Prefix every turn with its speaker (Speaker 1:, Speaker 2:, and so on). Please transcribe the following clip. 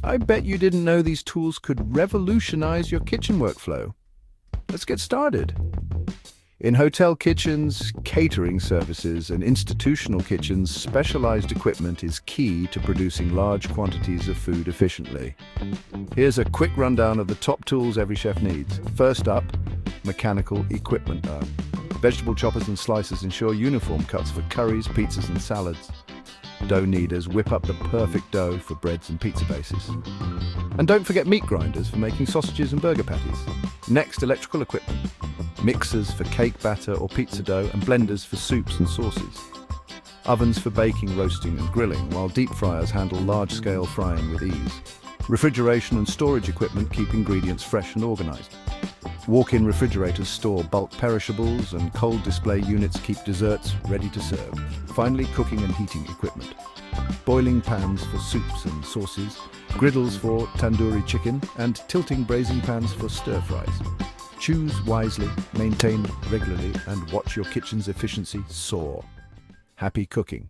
Speaker 1: I bet you didn't know these tools could revolutionize your kitchen workflow. Let's get started. In hotel kitchens, catering services, and institutional kitchens, specialized equipment is key to producing large quantities of food efficiently. Here's a quick rundown of the top tools every chef needs. First up, mechanical equipment. Vegetable choppers and slicers ensure uniform cuts for curries, pizzas, and salads. Dough kneaders whip up the perfect dough for breads and pizza bases. And don't forget meat grinders for making sausages and burger patties. Next, electrical equipment. Mixers for cake batter or pizza dough, and blenders for soups and sauces. Ovens for baking, roasting, and grilling, while deep fryers handle large-scale frying with ease. Refrigeration and storage equipment keep ingredients fresh and organized. Walk-in refrigerators store bulk perishables, and cold display units keep desserts ready to serve. Finally, cooking and heating equipment. Boiling pans for soups and sauces, griddles for tandoori chicken, and tilting braising pans for stir-fries. Choose wisely, maintain regularly, and watch your kitchen's efficiency soar. Happy cooking!